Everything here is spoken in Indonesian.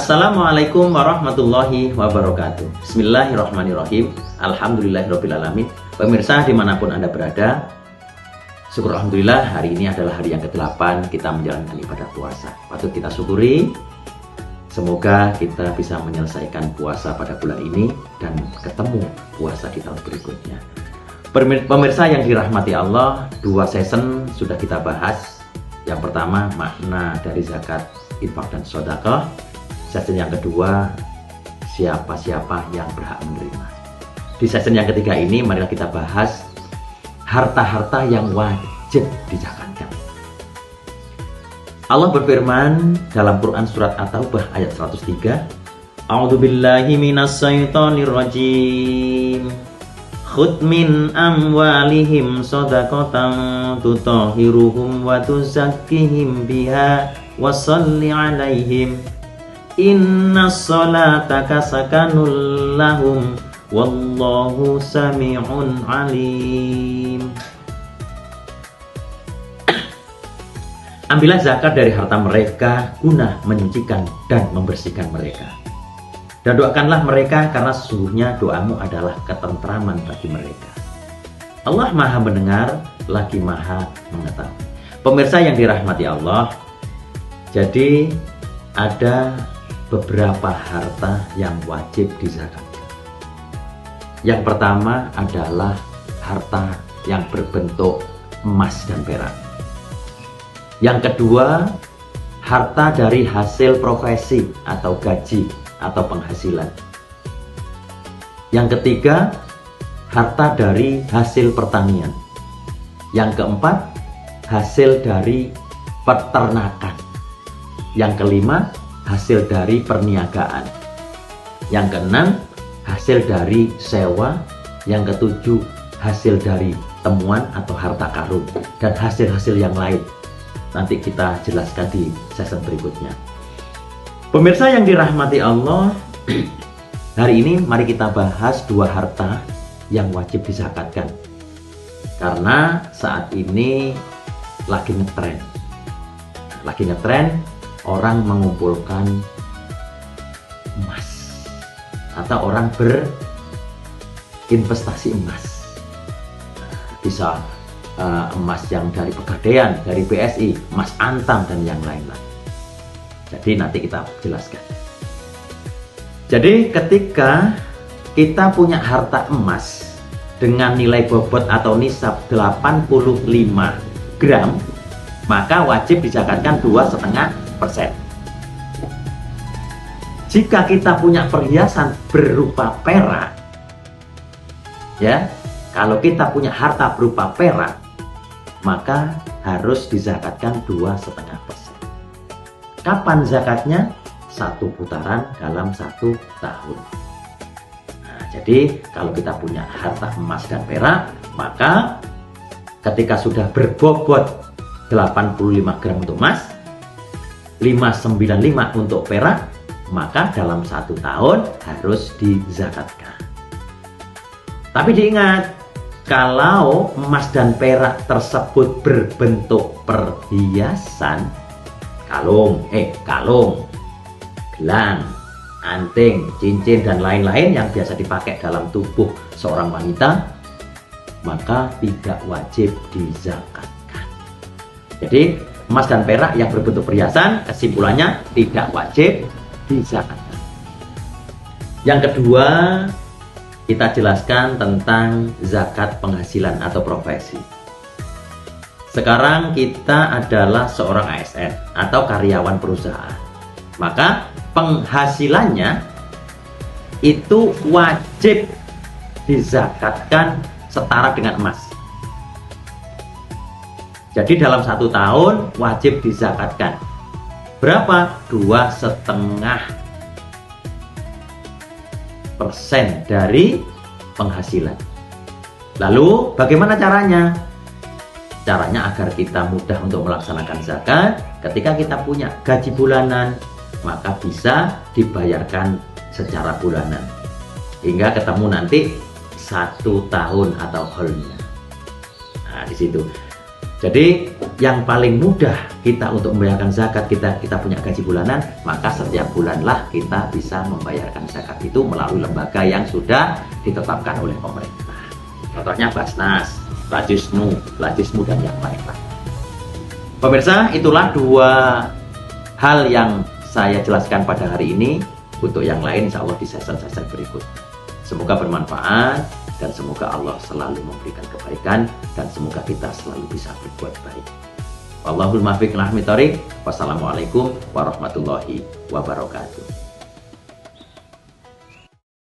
Assalamualaikum warahmatullahi wabarakatuh. Bismillahirrahmanirrahim. Alhamdulillahirrahmanirrahim. Pemirsa dimanapun Anda berada, syukur Alhamdulillah hari ini adalah hari yang ke-8 kita menjalankan ibadah puasa. Patut kita syukuri. Semoga kita bisa menyelesaikan puasa pada bulan ini dan ketemu puasa di tahun berikutnya. Pemirsa yang dirahmati Allah, 2 season sudah kita bahas. Yang pertama, makna dari zakat, infak dan sedekah. Season yang kedua, siapa-siapa yang berhak menerima. Di season yang ketiga ini, marilah kita bahas harta-harta yang wajib dizakatkan. Allah berfirman dalam Quran surat At-Taubah ayat 103, A'udzubillahi minasyaitonirrajim. Khudh min amwalihim shadaqatan tutahhiruhum wa tuzakkihim biha wa shalli 'alaihim. Innas sholata sakanul lahum wallahu sami'un alim. Ambillah zakat dari harta mereka guna menyucikan dan membersihkan mereka. Dan doakanlah mereka karena sesungguhnya doamu adalah ketentraman bagi mereka. Allah Maha mendengar lagi Maha mengetahui. Pemirsa yang dirahmati Allah, jadi ada beberapa harta yang wajib dizakatkan. Yang pertama adalah harta yang berbentuk emas dan perak. Yang kedua, harta dari hasil profesi atau gaji atau penghasilan. Yang ketiga, harta dari hasil pertanian. Yang keempat, hasil dari peternakan. Yang kelima, hasil dari perniagaan. Yang keenam, hasil dari sewa. Yang ketujuh, hasil dari temuan atau harta karun. Dan hasil-hasil yang lain nanti kita jelaskan di season berikutnya. Pemirsa yang dirahmati Allah, hari ini mari kita bahas 2 harta yang wajib dizakatkan. Karena saat ini lagi ngetren. Orang mengumpulkan emas atau orang berinvestasi emas. Bisa emas yang dari Pegadaian, dari BSI, emas Antam dan yang lain-lain. Jadi nanti kita jelaskan. Jadi ketika kita punya harta emas dengan nilai bobot atau nisab 85 gram, maka wajib dizakatkan 2,5%. Jika kita punya perhiasan berupa perak, ya, kalau kita punya harta berupa perak, maka harus dizakatkan 2,5%. Kapan zakatnya? 1 putaran dalam 1 tahun. Nah, jadi kalau kita punya harta emas dan perak, maka ketika sudah berbobot 85 gram untuk emas, 595 untuk perak, maka dalam 1 tahun harus dizakatkan. Tapi diingat, kalau emas dan perak tersebut berbentuk perhiasan, kalung, gelang, anting, cincin dan lain-lain yang biasa dipakai dalam tubuh seorang wanita, maka tidak wajib dizakatkan. Jadi emas dan perak yang berbentuk perhiasan, kesimpulannya tidak wajib dizakatkan. Yang kedua, kita jelaskan tentang zakat penghasilan atau profesi. Sekarang kita adalah seorang ASN atau karyawan perusahaan. Maka penghasilannya itu wajib dizakatkan setara dengan emas. Jadi dalam 1 tahun wajib dizakatkan. Berapa? 2,5% dari penghasilan. Lalu bagaimana caranya? Caranya agar kita mudah untuk melaksanakan zakat, ketika kita punya gaji bulanan, maka bisa dibayarkan secara bulanan. Hingga ketemu nanti 1 tahun atau whole-nya. Nah, di situ. Jadi yang paling mudah kita untuk membayarkan zakat, kita punya gaji bulanan, maka setiap bulanlah kita bisa membayarkan zakat itu melalui lembaga yang sudah ditetapkan oleh pemerintah. Contohnya Basnas, Lajismu dan yang lain-lain. Pemirsa, itulah dua hal yang saya jelaskan pada hari ini. Untuk yang lain insya Allah di sesi-sesi berikut. Semoga bermanfaat dan semoga Allah selalu memberikan kebaikan dan semoga kita selalu bisa berbuat baik. Wallahul muwaffiq ila aqwamit thoriq. Wassalamualaikum warahmatullahi wabarakatuh.